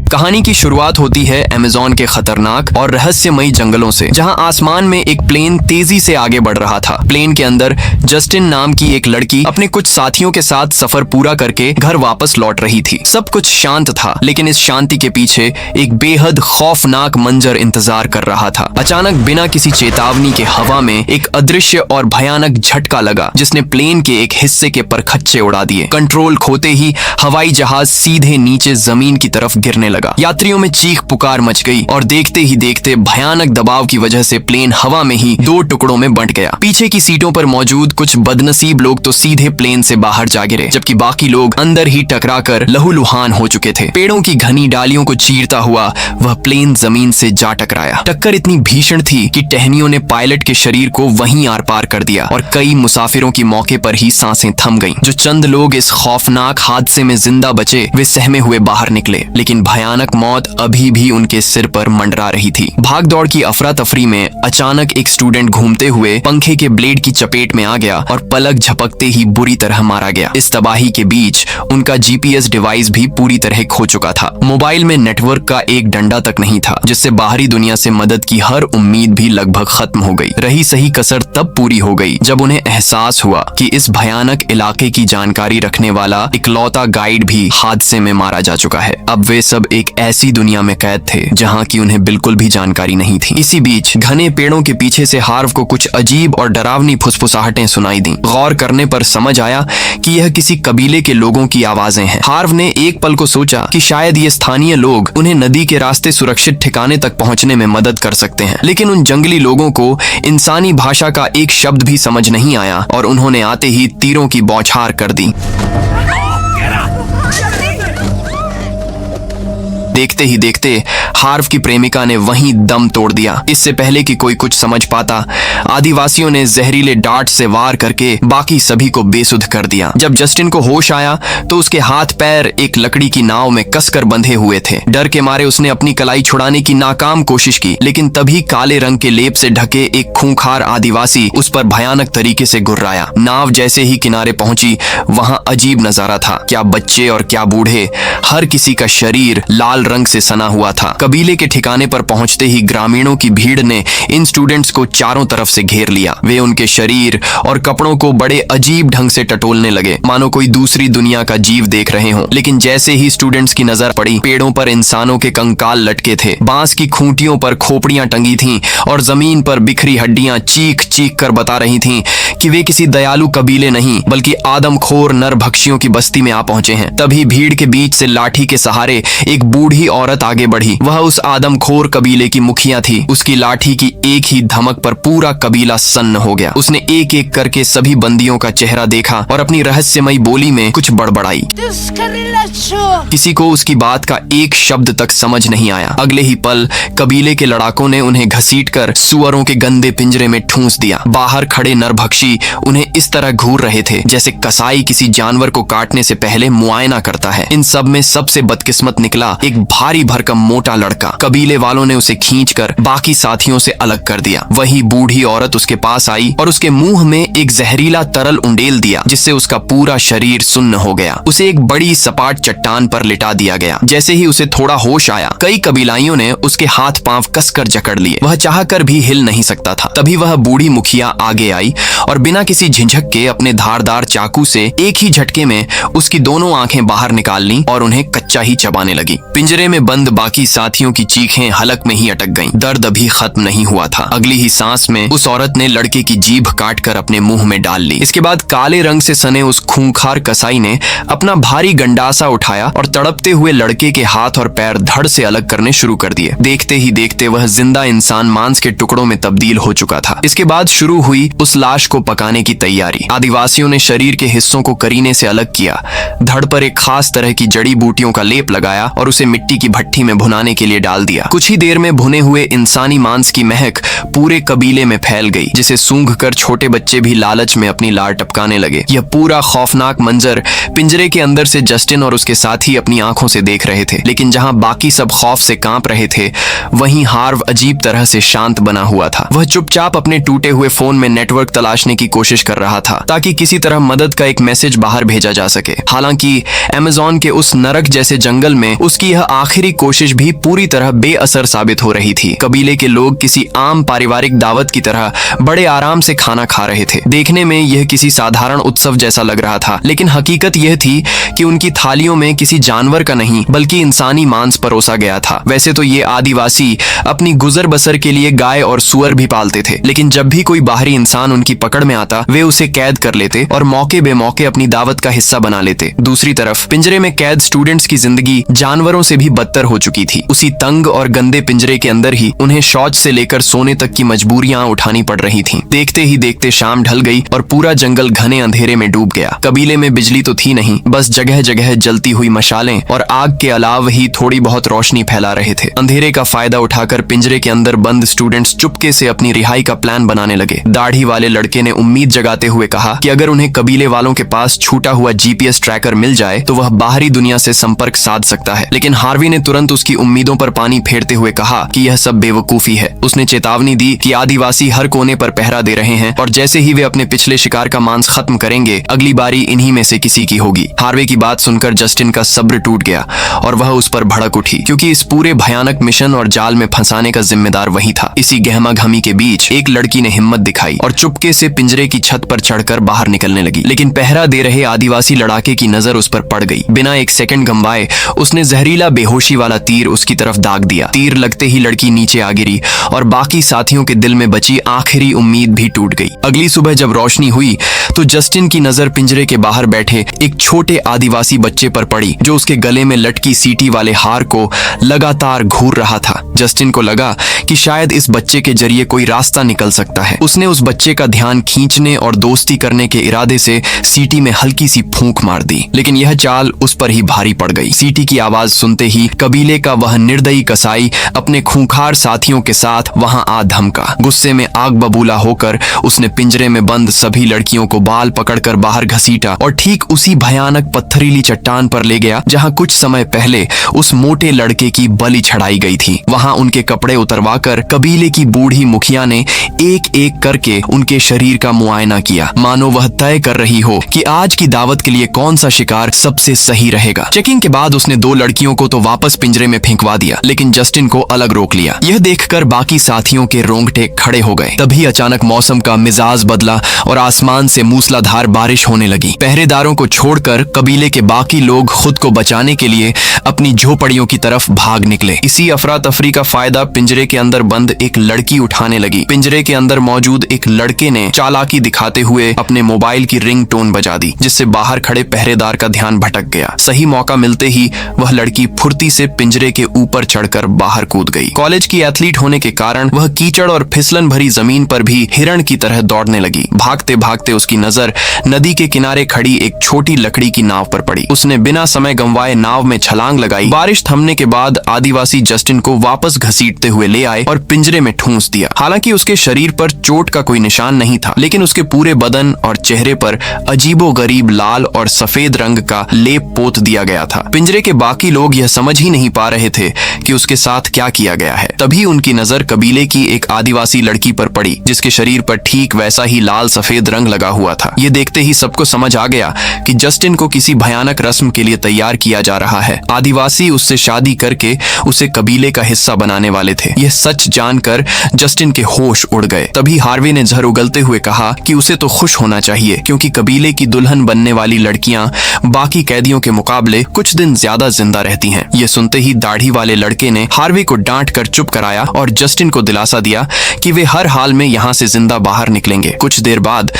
कहानी की शुरुआत होती है अमेज़न के खतरनाक और रहस्यमयी जंगलों से, जहां आसमान में एक प्लेन तेजी से आगे बढ़ रहा था। प्लेन के अंदर जस्टिन नाम की एक लड़की अपने कुछ साथियों के साथ सफर पूरा करके घर वापस लौट रही थी। सब कुछ शांत था, लेकिन इस शांति के पीछे एक बेहद खौफनाक मंजर इंतजार कर रहा था। अचानक बिना किसी चेतावनी के हवा में एक अदृश्य और भयानक झटका लगा, जिसने प्लेन के एक हिस्से के परखच्चे उड़ा दिए। कंट्रोल खोते ही हवाई जहाज सीधे नीचे जमीन की तरफ गिरने लगा। यात्रियों में चीख पुकार मच गई और देखते ही देखते भयानक दबाव की वजह से प्लेन हवा में ही दो टुकड़ों में बंट गया। पीछे की सीटों पर मौजूद कुछ बदनसीब लोग तो सीधे प्लेन से बाहर जा गिरे, जबकि बाकी लोग अंदर ही टकराकर लहूलुहान हो चुके थे। पेड़ों की घनी डालियों को चीरता हुआ वह प्लेन जमीन से जा टकराया। टक्कर इतनी भीषण थी कि टहनियों ने पायलट के शरीर को वहीं आर पार कर दिया और कई मुसाफिरों की मौके पर ही सांसें थम गईं। जो चंद लोग इस खौफनाक हादसे में जिंदा बचे, वे सहमे हुए बाहर निकले, लेकिन भयानक मौत अभी भी उनके सिर पर मंडरा रही थी। भाग दौड़ की अफरा तफरी में अचानक एक स्टूडेंट घूमते हुए पंखे के ब्लेड की चपेट में आ गया और पलक झपकते ही बुरी तरह मारा गया। इस तबाही के बीच उनका जीपीएस डिवाइस भी पूरी तरह खो चुका था। मोबाइल में नेटवर्क का एक डंडा तक नहीं था, जिससे बाहरी दुनिया से मदद की हर उम्मीद भी लगभग खत्म हो गई। रही सही कसर तब पूरी हो गई जब उन्हें एहसास हुआ कि इस भयानक इलाके की जानकारी रखने वाला इकलौता गाइड भी हादसे में मारा जा चुका है। अब वे सब एक ऐसी दुनिया में कैद थे जहां की उन्हें बिल्कुल भी जानकारी नहीं थी। इसी बीच घने पेड़ों के पीछे से हार्व को कुछ अजीब और डरावनी फुसफुसाहटें सुनाई दी। गौर करने पर समझ आया कि यह किसी कबीले के लोगों की आवाजें हैं। हार्व ने एक पल को सोचा कि शायद ये स्थानीय लोग उन्हें नदी के रास्ते सुरक्षित ठिकाने तक पहुंचने में मदद कर सकते हैं, लेकिन उन जंगली लोगों को इंसानी भाषा का एक शब्द भी समझ नहीं आया और उन्होंने आते ही तीरों की बौछार कर दी। देखते ही देखते हार्व की प्रेमिका ने वहीं दम तोड़ दिया। इससे पहले कि कोई कुछ समझ पाता, आदिवासियों ने जहरीले डार्ट से वार करके बाकी सभी को बेसुध कर दिया। जब जस्टिन को होश आया तो उसके हाथ पैर एक लकड़ी की नाव में कसकर बंधे हुए थे। डर के मारे उसने अपनी कलाई छुड़ाने की नाकाम कोशिश की, लेकिन तभी काले रंग के लेप से ढके एक खूंखार आदिवासी उस पर भयानक तरीके से गुर्राया। नाव जैसे ही किनारे पहुंची, वहां अजीब नजारा था। क्या बच्चे और क्या बूढ़े, हर किसी का शरीर लाल रंग से सना हुआ था। कबीले के ठिकाने पर पहुंचते ही ग्रामीणों की भीड़ ने इन स्टूडेंट्स को चारों तरफ से घेर लिया। वे उनके शरीर और कपड़ों को बड़े अजीब ढंग से टटोलने लगे, मानो कोई दूसरी दुनिया का जीव देख रहे हों। लेकिन जैसे ही स्टूडेंट्स की नजर पड़ी, पेड़ों पर इंसानों के कंकाल लटके थे, बांस की खूंटियों पर खोपड़ियां टंगी थीं और जमीन पर बिखरी हड्डियां चीख चीख कर बता रही थीं कि वे किसी दयालु कबीले नहीं बल्कि आदमखोर नरभक्षियों की बस्ती में आ पहुंचे हैं। तभी भीड़ के बीच से लाठी के सहारे एक बूढ़ी औरत आगे बढ़ी। वह उस आदमखोर कबीले की मुखिया थी। उसकी लाठी की एक ही धमक पर पूरा कबीला सन्न हो गया। उसने एक एक करके सभी बंदियों का चेहरा देखा और अपनी रहस्यमयी बोली में कुछ बड़बड़ाई। किसी को उसकी बात का एक शब्द तक समझ नहीं आया। अगले ही पल कबीले के लड़ाकों ने उन्हें घसीटकर सुअरों के गंदे पिंजरे में ठूंस दिया। बाहर खड़े नरभक्षी उन्हें इस तरह घूर रहे थे जैसे कसाई किसी जानवर को काटने से पहले मुआयना करता है। इन सब में सबसे बदकिस्मत निकला एक भारी भरकम मोटा लड़का। कबीले वालों ने उसे खींचकर बाकी साथियों से अलग कर दिया। वही बूढ़ी औरत उसके पास आई और उसके मुंह में एक जहरीला तरल उंडेल दिया, जिससे उसका पूरा शरीर सुन्न हो गया। उसे एक बड़ी सपाट चट्टान पर लिटा दिया गया। जैसे ही उसे थोड़ा होश आया, कई कबीलाइयों ने उसके हाथ पांव कसकर जकड़ लिए। वह चाहकर भी हिल नहीं सकता था। तभी वह बूढ़ी मुखिया आगे आई और बिना किसी झिझक के अपने धारदार चाकू से एक ही झटके में उसकी दोनों आंखें बाहर निकाल ली और उन्हें कच्चा ही चबाने लगी। पिंजरे में बंद बाकी साथियों की चीखें हलक में ही अटक गईं। दर्द अभी खत्म नहीं हुआ था। अगली ही सांस में उस औरत ने लड़के की जीभ काटकर अपने मुंह में डाल ली। इसके बाद काले रंग से सने उस खूंखार कसाई ने अपना भारी गंडासा उठाया और तड़पते हुए लड़के के हाथ और पैर धड़ से अलग करने शुरू कर दिए। देखते ही देखते वह जिंदा इंसान मांस के टुकड़ों में तब्दील हो चुका था। इसके बाद शुरू हुई उस लाश को पकाने की तैयारी। आदिवासियों ने शरीर के हिस्सों को करीने से अलग किया, धड़ पर एक खास तरह की जड़ी बूटियों का लेप लगाया और उसे मिट्टी की भट्टी में भुनाने के लिए डाल दिया। कुछ ही देर में भुने हुए इंसानी मांस की महक पूरे कबीले में फैल गई, जिसे सूंघकर छोटे बच्चे भी लालच में अपनी लार टपकाने लगे। यह पूरा खौफनाक मंजर पिंजरे के अंदर से जस्टिन और उसके साथी अपनी आंखों से देख रहे थे, लेकिन जहां बाकी सब खौफ से कांप रहे थे, वहीं हार्व अजीब तरह से शांत बना हुआ था। वह चुपचाप अपने टूटे हुए फोन में नेटवर्क तलाशने की कोशिश कर रहा था ताकि किसी तरह मदद का एक मैसेज बाहर भेजा जा सके। हालांकि अमेज़न के उस नरक जैसे जंगल में उसकी यह आखिरी कोशिश भी पूरी तरह बेअसर साबित हो रही थी। कबीले के लोग किसी आम पारिवारिक दावत की तरह बड़े आराम से खाना खा रहे थे। देखने में यह किसी साधारण उत्सव जैसा लग रहा था, लेकिन हकीकत यह थी कि उनकी थालियों में किसी जानवर का नहीं बल्कि इंसानी मांस परोसा गया था। वैसे तो ये आदिवासी अपनी गुजर बसर के लिए गाय और सुअर भी पालते थे, लेकिन जब भी कोई बाहरी इंसान उनकी पकड़ में आता वे उसे कैद कर लेते और मौके बेमौके अपनी दावत का हिस्सा बना लेते। दूसरी तरफ पिंजरे में कैद स्टूडेंट्स की जिंदगी जानवरों से भी बदतर हो चुकी थी। उसी तंग और गंदे पिंजरे के अंदर ही उन्हें शौच से लेकर सोने तक की मजबूरियां उठानी पड़ रही थीं। देखते ही देखते शाम ढल गई और पूरा जंगल घने अंधेरे में डूब गया। कबीले में बिजली तो थी नहीं, बस जगह जगह जलती हुई मशालें और आग के अलावा ही थोड़ी बहुत रोशनी फैला रहे थे। अंधेरे का फायदा उठाकर पिंजरे के अंदर बंद स्टूडेंट्स चुपके से अपनी रिहाई का प्लान बनाने लगे। दाढ़ी वाले लड़के ने उम्मीद जगाते हुए कहा कि अगर उन्हें कबीले वालों के पास छूटा हुआ जीपीएस ट्रैकर मिल जाए तो वह बाहरी दुनिया से संपर्क साध सकता है। लेकिन हार्वी ने तुरंत उसकी उम्मीदों पर पानी फेरते हुए कहा कि यह सब बेवकूफी है। उसने चेतावनी दी कि आदिवासी हर कोने पर पहरा दे रहे हैं और जैसे ही वे अपने पिछले शिकार का मांस खत्म करेंगे अगली बारी इन्हीं में से किसी की होगी। हार्वे की बात सुनकर जस्टिन का सब्र टूट गया और वह उस पर भड़क उठी, क्योंकि इस पूरे भयानक मिशन और जाल में फंसाने का जिम्मेदार वही था। इसी गहमा घमी के बीच एक लड़की ने हिम्मत दिखाई और चुपके से पिंजरे की छत पर चढ़कर बाहर निकलने लगी। लेकिन पहरा दे रहे आदिवासी लड़ाके की नजर उस पर पड़ गई। बिना एक सेकंड गंवाए उसने जहरीला बेहोशी वाला तीर उसकी तरफ दाग दिया। तीर लगते ही लड़की नीचे आ गिरी और बाकी साथियों के दिल में बची आखिरी उम्मीद भी टूट गई। अगली सुबह जब रोशनी हुई तो जस्टिन की नजर पिंजरे के बाहर बैठे एक छोटे आदिवासी बच्चे पर पड़ी जो उसके गले में लटकी सीटी वाले हार को लगातार घूर रहा था। जस्टिन को लगा कि शायद इस बच्चे के जरिए कोई रास्ता निकल सकता है। उसने उस बच्चे का ध्यान खींचने और दोस्ती करने के इरादे से सीटी में हल्की सी फूंक मार दी, लेकिन यह चाल उस पर ही भारी पड़ गई। सीटी की आवाज सुनते ही कबीले का वह निर्दयी कसाई अपने खूंखार साथियों के साथ वहां आ धमका। गुस्से में आग बबूला होकर उसने पिंजरे में बंद सभी लड़कियों को बाल पकड़कर बाहर घसीटा और ठीक उसी भयानक पत्थरीली चट्टान पर ले गया जहां कुछ समय पहले उस मोटे लड़के की बलि चढ़ाई गई थी। वहां उनके कपड़े उतरवाकर कबीले की बूढ़ी मुखिया ने एक एक करके उनके शरीर का मुआयना किया, मानो वह तय कर रही हो कि आज की दावत के लिए कौन सा शिकार सबसे सही रहेगा। चेकिंग के बाद उसने 2 लड़कियों को तो वापस पिंजरे में फेंकवा दिया, लेकिन जस्टिन को अलग रोक लिया। यह देखकर बाकी साथियों के रोंगटे खड़े हो गए। तभी अचानक मौसम का मिजाज बदला और आसमान से मूसलाधार बारिश होने लगी। पहरेदारों को छोड़कर कबीले के बाकी लोग खुद को बचाने के लिए अपनी झोपड़ियों की तरफ भाग निकले। इसी अफरा तफरी का फायदा पिंजरे के अंदर बंद एक लड़की उठाने लगी। पिंजरे के अंदर मौजूद एक लड़के ने चालाकी दिखाते हुए अपने मोबाइल की रिंगटोन बजा दी, जिससे बाहर खड़े पहरेदार का ध्यान भटक गया। सही मौका मिलते ही वह लड़की फुर्ती से पिंजरे के ऊपर चढ़कर बाहर कूद गई। कॉलेज की एथलीट होने के कारण वह कीचड़ और फिसलन भरी जमीन पर भी हिरण की तरह दौड़ने लगी। भागते भागते उसकी नजर नदी के किनारे खड़ी एक छोटी लकड़ी की नाव पर पड़ी। उसने बिना समय गंवाए नाव में छलांग लगाई। बारिश थमने के बाद आदिवासी जस्टिन को वापस घसीटते हुए ले आए और पिंजरे में ठूंस दिया। हालांकि उसके शरीर पर चोट का कोई निशान नहीं था, लेकिन उसके पूरे बदन और चेहरे पर अजीबोगरीब लाल और सफेद रंग का लेप पोत दिया गया था। पिंजरे के बाकी लोग यह समझ ही नहीं पा रहे थे कि उसके साथ क्या किया गया है। तभी उनकी नजर कबीले की एक आदिवासी लड़की पर पड़ी, जिसके शरीर पर ठीक वैसा ही लाल सफेद रंग लगा हुआ था। ये देखते ही सबको समझ आ गया कि जस्टिन को किसी भयानक रस्म के लिए तैयार किया जा रहा है। आदिवासी उससे शादी करके उसे कबीले का हिस्सा बनाने वाले थे। यह सच जानकर जस्टिन के होश उड़ गए। तभी हार्वे ने झर उगलते हुए कहा कि उसे तो खुश होना चाहिए, क्योंकि कबीले की दुल्हन बनने वाली लड़कियां बाकी कैदियों के मुकाबले कुछ दिन ज्यादा जिंदा रहती हैं। ये सुनते ही दाढ़ी वाले लड़के ने हार्वे को डांट कर चुप कराया और जस्टिन को दिलासा दिया कि वे हर हाल में यहाँ से जिंदा बाहर निकलेंगे। कुछ देर बाद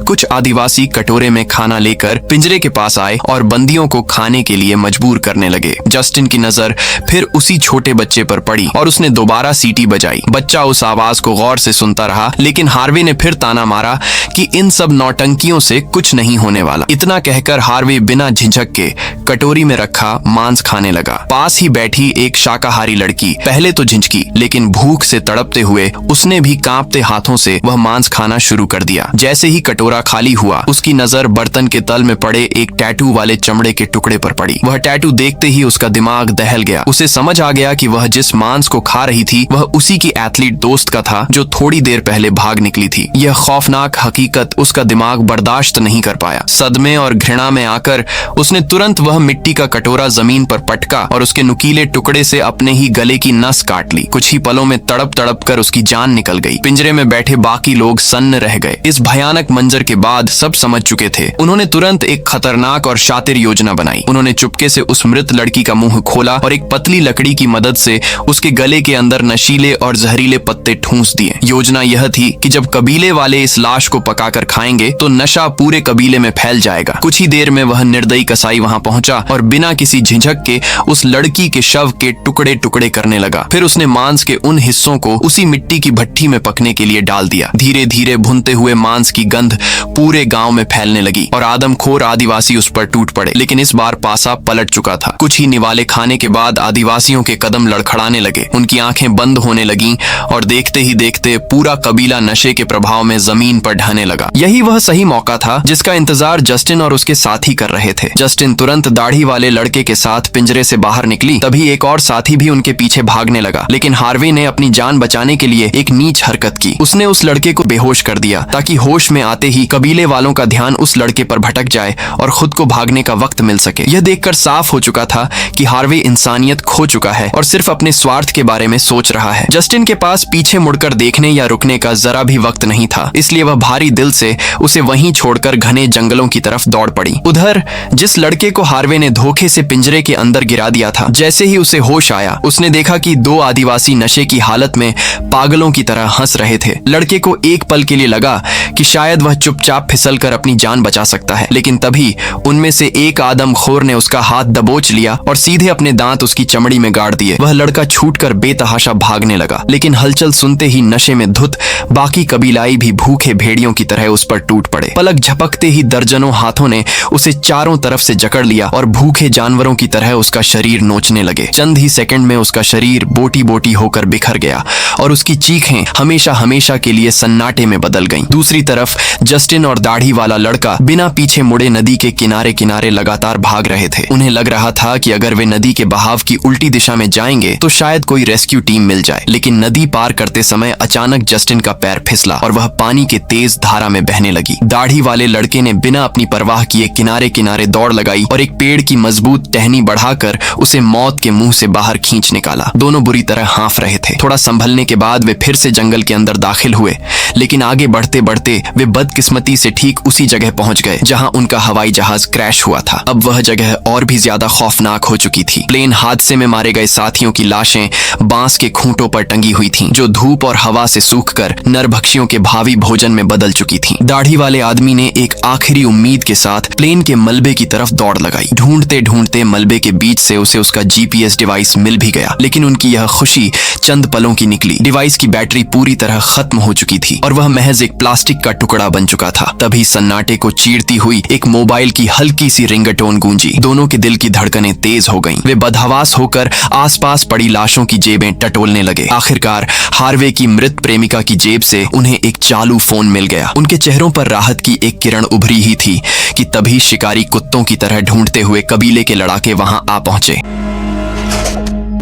कुछ आदिवासी कटोरे में खाना लेकर पिंजरे के पास आए और बंदियों को खाने के लिए मजबूर करने लगे। जस्टिन की नजर फिर उसी छोटे बच्चे पर पड़ी और उसने दोबारा सीटी बजाई। बच्चा उस आवाज को गौर से सुनता रहा, लेकिन हार्वे ने फिर ताना मारा कि इन सब नौटंकियों से कुछ नहीं होने वाला। इतना कहकर हार्वे बिना झिझक के कटोरी में रखा मांस खाने लगा। पास ही बैठी एक शाकाहारी लड़की पहले तो झिझकी, लेकिन भूख से तड़पते हुए उसने भी कांपते हाथों से वह मांस खाना शुरू कर दिया। जैसे ही कटोरा खाली हुआ, उसकी नजर बर्तन के तल में पड़े एक टैटू वाले चमड़े के टुकड़े पर पड़ी। वह टैटू देखते ही उसका दिमाग दहल गया। उसे समझ आ गया कि वह जिस मांस को खा रही थी वह उसी की एथलीट दोस्त का था जो थोड़ी देर पहले भाग निकली थी। यह खौफनाक हकीकत उसका दिमाग बर्दाश्त नहीं कर पाया। सदमे और घृणा में आकर उसने तुरंत वह मिट्टी का कटोरा जमीन पर पटका और उसके नुकीले टुकड़े से अपने ही गले की नस काट ली। कुछ ही पलों में तड़प तड़प कर उसकी जान निकल गई। पिंजरे में बैठे बाकी लोग सन्न रह गए। इस भयानक मंजर के बाद सब समझ चुके थे। उन्होंने तुरंत एक खतरनाक और शातिर योजना बनाई। उन्होंने चुपके से उस मृत लड़की का मुंह खोला और एक पतली लकड़ी की मदद से उसके गले के अंदर नशीले और जहरीले पत्ते ठूंस दिए। योजना यह थी कि जब कबीले वाले इस लाश को पकाकर खाएंगे तो नशा पूरे कबीले में फैल जाएगा। कुछ ही देर में वह निर्दयी कसाई वहां पहुंचा और बिना किसी झिझक के उस लड़की के शव के टुकड़े टुकड़े करने लगा। फिर उसने मांस के उन हिस्सों को उसी मिट्टी की भट्टी में पकने के लिए डाल दिया। धीरे धीरे भुनते हुए मांस की गंध पूरे गांव में फैलने लगी और आदमखोर आदिवासी उस पर टूट पड़े। लेकिन इस बार पासा पलट चुका था। कुछ ही निवाले खाने के बाद आदिवासियों के कदम लड़खड़ाने लगे। उनकी आंखें बंद होने लगीं और देखते ही देखते पूरा कबीला नशे के प्रभाव में जमीन पर ढहने लगा। यही वह सही मौका था जिसका इंतजार जस्टिन और उसके साथी कर रहे थे। जस्टिन तुरंत दाढ़ी वाले लड़के के साथ पिंजरे से बाहर निकली। तभी एक और साथी भी उनके पीछे भागने लगा। लेकिन हार्वे ने अपनी जान बचाने के लिए एक नीच हरकत की। उसने उस लड़के को बेहोश कर दिया ताकि होश में आते ही कबीले वालों का ध्यान उस लड़के पर भटक जाए और खुद को भागने का वक्त मिल सके। यह देखकर साफ हो चुका था कि हार्वे इंसानियत खो चुका है और सिर्फ अपने स्वार्थ के बारे में सोच रहा है। जस्टिन के पास पीछे मुड़कर देखने या रुकने का जरा भी वक्त नहीं था, इसलिए वह भारी दिल से उसे वहीं छोड़कर घने जंगलों की तरफ दौड़ पड़ी। उधर जिस लड़के को हार्वे ने धोखे से पिंजरे के अंदर गिरा दिया था, जैसे ही उसे होश आया उसने देखा कि दो आदिवासी नशे की हालत में पागलों की तरह हंस रहे थे। लड़के को एक पल के लिए लगा कि शायद वह चुपचाप फिसलकर अपनी जान बचा सकता है, लेकिन तभी उनमें से एक आदमखोर ने उसका हाथ दबोच लिया और सीधे अपने दांत उसकी चमड़ी में गाड़ दिए। वह लड़का छूटकर बेतहाशा भागने लगा, लेकिन हलचल सुनते ही नशे में धुत बाकी कबीलाई भी भूखे भेड़ियों की तरह उस पर टूट पड़े। पलक झपकते ही दर्जनों हाथों ने उसे चारों तरफ से जकड़ लिया और भूखे जानवरों की तरह उसका शरीर नोचने लगे। चंद ही सेकंड में उसका शरीर बोटी बोटी होकर बिखर गया और उसकी चीखें हमेशा हमेशा के लिए सन्नाटे में बदल गईं। दूसरी तरफ जस्टिन और दाढ़ी वाला लड़का बिना पीछे मुड़े नदी के किनारे किनारे लगातार भाग रहे थे। उन्हें लग रहा था कि अगर वे नदी के बहाव की उल्टी दिशा में जाएंगे तो शायद कोई रेस्क्यू टीम मिल जाए। लेकिन नदी पार करते समय अचानक जस्टिन का पैर फिसला और वह पानी के तेज धारा में बहने लगी। दाढ़ी वाले लड़के ने बिना अपनी परवाह किए किनारे किनारे दौड़ लगाई और एक पेड़ की मजबूत टहनी बढ़ाकर उसे मौत के मुंह से बाहर खींच निकाला। दोनों बुरी तरह हाँफ रहे थे। थोड़ा संभलने के बाद वे फिर से जंगल के अंदर दाखिल हुए, लेकिन आगे बढ़ते बढ़ते वे बदकिस्मती से ठीक उसी जगह पहुंच गए जहां उनका हवाई जहाज क्रैश हुआ था। अब वह जगह और भी ज्यादा खौफनाक हो चुकी थी। प्लेन हादसे में मारे गए साथियों की लाशें बांस के खूंटों पर टंगी हुई थीं, जो धूप और हवा से सूखकर नरभक्षियों के भावी भोजन में बदल चुकी थीं। दाढ़ी वाले आदमी ने एक आखिरी उम्मीद के साथ प्लेन के मलबे की तरफ दौड़ लगाई। ढूंढते ढूंढते मलबे के बीच से उसे उसका जीपीएस डिवाइस मिल भी गया, लेकिन उनकी यह खुशी चंद पलों की निकली। डिवाइस की बैटरी पूरी तरह खत्म हो चुकी थी और वह महज एक प्लास्टिक का टुकड़ा बन चुका था। तभी सन्नाटे को चीरती हुई एक मोबाइल की हल्की सी रिंगटोन गूंजी। दोनों के दिल की धड़कनें तेज हो गईं। वे बदहवास होकर आसपास पड़ी लाशों की जेबें टटोलने लगे। आखिरकार हार्वे की मृत प्रेमिका की जेब से उन्हें एक चालू फोन मिल गया। उनके चेहरों पर राहत की एक किरण उभरी ही थी कि तभी शिकारी कुत्तों की तरह ढूंढते हुए कबीले के लड़ाके वहां आ पहुंचे।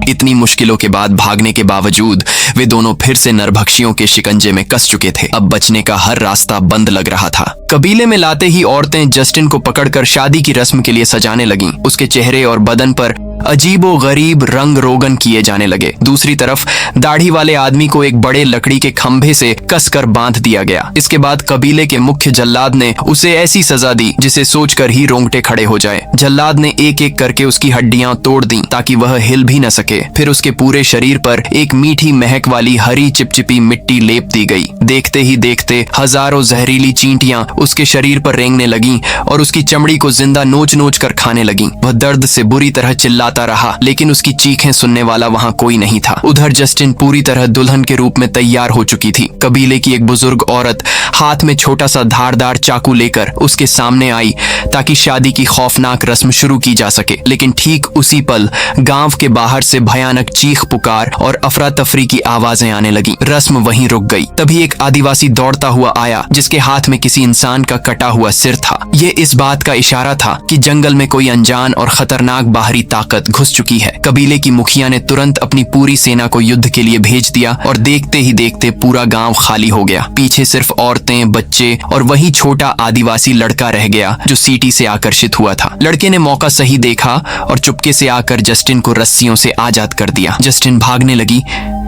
इतनी मुश्किलों के बाद भागने के बावजूद वे दोनों फिर से नरभक्षियों के शिकंजे में कस चुके थे। अब बचने का हर रास्ता बंद लग रहा था। कबीले में लाते ही औरतें जस्टिन को पकड़कर शादी की रस्म के लिए सजाने लगीं। उसके चेहरे और बदन पर अजीबो गरीब रंग रोगन किए जाने लगे। दूसरी तरफ दाढ़ी वाले आदमी को एक बड़े लकड़ी के खंभे से कसकर बांध दिया गया। इसके बाद कबीले के मुख्य जल्लाद ने उसे ऐसी सजा दी जिसे सोचकर ही रोंगटे खड़े हो जाए। जल्लाद ने एक एक करके उसकी हड्डियां तोड़ दी ताकि वह हिल भी न सके। फिर उसके पूरे शरीर पर एक मीठी महक वाली हरी चिपचिपी मिट्टी लेप दी गई। देखते ही देखते हजारों जहरीली चींटियां उसके शरीर पर रेंगने लगीं और उसकी चमड़ी को जिंदा नोच नोच कर खाने लगीं। वह दर्द से बुरी तरह चिल्लाता रहा, लेकिन उसकी चीखें सुनने वाला वहां कोई नहीं था। उधर जस्टिन पूरी तरह दुल्हन के रूप में तैयार हो चुकी थी। कबीले की एक बुजुर्ग औरत हाथ में छोटा सा धारदार चाकू लेकर उसके सामने आई ताकि शादी की खौफनाक रस्म शुरू की जा सके। लेकिन ठीक उसी पल गांव के बाहर से भयानक चीख पुकार और अफरा तफरी की आवाजें आने लगी। रस्म वहीं रुक गई। तभी एक आदिवासी दौड़ता हुआ आया जिसके हाथ में किसी इंसान का कटा हुआ सिर था। ये इस बात का इशारा था कि जंगल में कोई अनजान और खतरनाक बाहरी ताकत घुस चुकी है। कबीले की मुखिया ने तुरंत अपनी पूरी सेना को युद्ध के लिए भेज दिया और देखते ही देखते पूरा गांव खाली हो गया। पीछे सिर्फ औरतें, बच्चे और वही छोटा आदिवासी लड़का रह गया जो सीटी से आकर्षित हुआ था। लड़के ने मौका सही देखा और चुपके से आकर जस्टिन को रस्सियों से आजाद कर दिया। जस्टिन भागने लगी,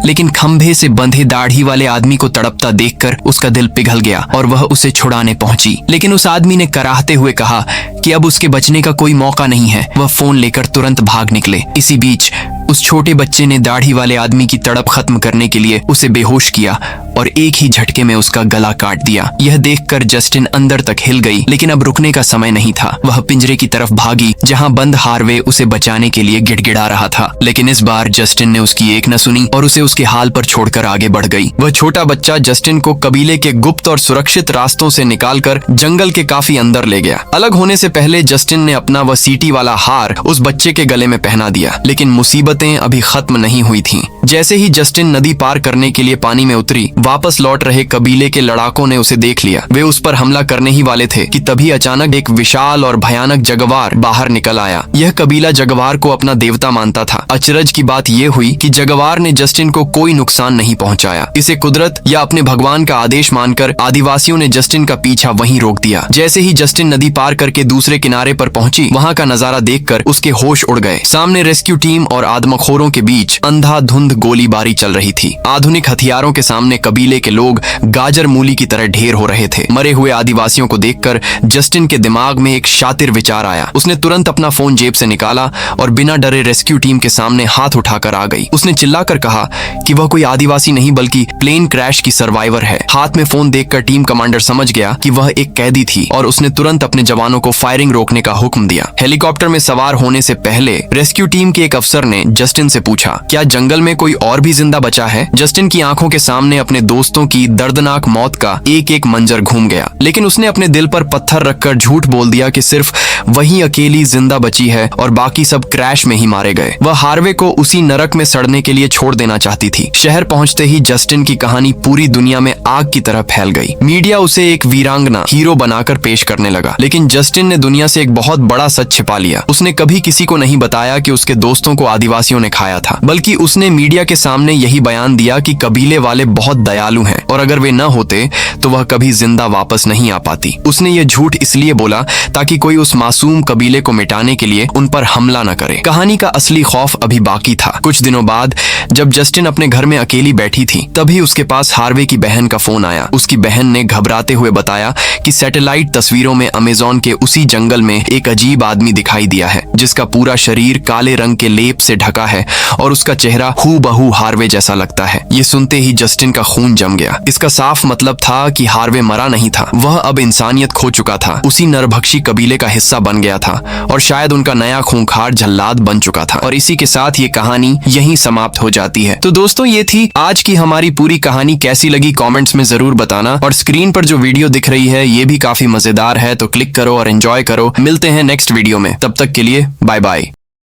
लेकिन खंभे से बंधे दाढ़ी वाले आदमी को तड़पता देखकर उसका दिल पिघल गया और वह उसे छुड़ाने पहुंची। लेकिन उस आदमी ने कराहते हुए कहा कि अब उसके बचने का कोई मौका नहीं है। वह फोन लेकर तुरंत भाग निकले। इसी बीच उस छोटे बच्चे ने दाढ़ी वाले आदमी की तड़प खत्म करने के लिए उसे बेहोश किया और एक ही झटके में उसका गला काट दिया। यह देखकर जस्टिन अंदर तक हिल गई, लेकिन अब रुकने का समय नहीं था। वह पिंजरे की तरफ भागी जहां बंद हार्वे उसे बचाने के लिए गिड़गिड़ा रहा था। लेकिन इस बार जस्टिन ने उसकी एक न सुनी और उसे उसके हाल पर छोड़कर आगे बढ़ गई। वह छोटा बच्चा जस्टिन को कबीले के गुप्त और सुरक्षित रास्तों से निकालकर जंगल के काफी अंदर ले गया। अलग होने से पहले जस्टिन ने अपना वह सीटी वाला हार उस बच्चे के गले में पहना दिया। लेकिन मुसीबतें अभी खत्म नहीं हुई थीं। जैसे ही जस्टिन नदी पार करने के लिए पानी में उतरी, वापस लौट रहे कबीले के लड़ाकों ने उसे देख लिया। वे उस पर हमला करने ही वाले थे कि तभी अचानक एक विशाल और भयानक जगवार बाहर निकल आया। यह कबीला जगवार को अपना देवता मानता था। अचरज की बात यह हुई कि जगवार ने जस्टिन को कोई नुकसान नहीं पहुंचाया। इसे कुदरत या अपने भगवान का आदेश मानकर आदिवासियों ने जस्टिन का पीछा वहीं रोक दिया। जैसे ही जस्टिन नदी पार करके दूसरे किनारे पर पहुंची, वहां का नजारा देखकर उसके होश उड़ गए। सामने रेस्क्यू टीम और आदमखोरों के बीच अंधाधुंध गोलीबारी चल रही थी। आधुनिक हथियारों के सामने कबीले के लोग गाजर मूली की तरह ढेर हो रहे थे। मरे हुए आदिवासियों को देखकर जस्टिन के दिमाग में एक शातिर विचार आया। उसने तुरंत अपना फोन जेब से निकाला और बिना डरे रेस्क्यू टीम के सामने हाथ उठाकर आ गई। उसने चिल्लाकर कहा कि वह कोई आदिवासी नहीं बल्कि प्लेन क्रैश की सर्वाइवर है। हाथ में फोन देखकर टीम कमांडर समझ गया कि वह एक कैदी थी और उसने तुरंत अपने जवानों को फायरिंग रोकने का हुक्म दिया। हेलीकॉप्टर में सवार होने से पहले रेस्क्यू टीम के एक अफसर ने जस्टिन से पूछा, क्या जंगल में कोई और भी जिंदा बचा है? जस्टिन की आंखों के सामने अपने दोस्तों की दर्दनाक मौत का एक एक मंजर घूम गया, लेकिन उसने अपने दिल पर पत्थर रखकर झूठ बोल दिया कि सिर्फ वही अकेली जिंदा बची है और बाकी सब क्रैश में ही मारे गए। वह हार्वे को उसी नरक में सड़ने के लिए छोड़ देना चाहती थी। शहर पहुंचते ही जस्टिन की कहानी पूरी दुनिया में आग की तरह फैल गई। मीडिया उसे एक वीरांगना हीरो बनाकर पेश करने लगा, लेकिन जस्टिन ने दुनिया से एक बहुत बड़ा सच छिपा लिया। उसने कभी किसी को नहीं बताया कि उसके दोस्तों को आदिवासियों ने खाया था, बल्कि उसने मीडिया के सामने यही बयान दिया कि कबीले वाले बहुत दयालु हैं और अगर वे न होते तो वह कभी जिंदा वापस नहीं आ पाती। उसने ये झूठ इसलिए बोला ताकि कोई उस मासूम कबीले को मिटाने के लिए उन पर हमला न करे। कहानी का असली खौफ अभी बाकी था। कुछ दिनों बाद जब जस्टिन अपने घर में अकेली बैठी थी, तभी उसके पास हार्वे की बहन का फोन आया। उसकी बहन ने घबराते हुए बताया कि सैटेलाइट तस्वीरों में अमेज़न के उसी जंगल में एक अजीब आदमी दिखाई दिया है, जिसका पूरा शरीर काले रंग के लेप से ढका है और उसका चेहरा हूबहू हार्वे जैसा लगता है। ये सुनते ही जस्टिन का खून जम गया। इसका साफ मतलब था कि हार्वे मरा नहीं था, वह अब इंसानियत खो चुका था, उसी नरभक्षी कबीले का हिस्सा बन गया था और शायद उनका नया खूंखार जल्लाद बन चुका था। और इसी के साथ ये कहानी यहीं समाप्त हो जाती है। तो दोस्तों, ये थी आज की हमारी पूरी कहानी। कैसी लगी कमेंट्स में जरूर बताना, और स्क्रीन पर जो वीडियो दिख रही है ये भी काफी मजेदार है, तो क्लिक करो और एंजॉय करो। मिलते हैं नेक्स्ट वीडियो में, तब तक के लिए बाय बाय।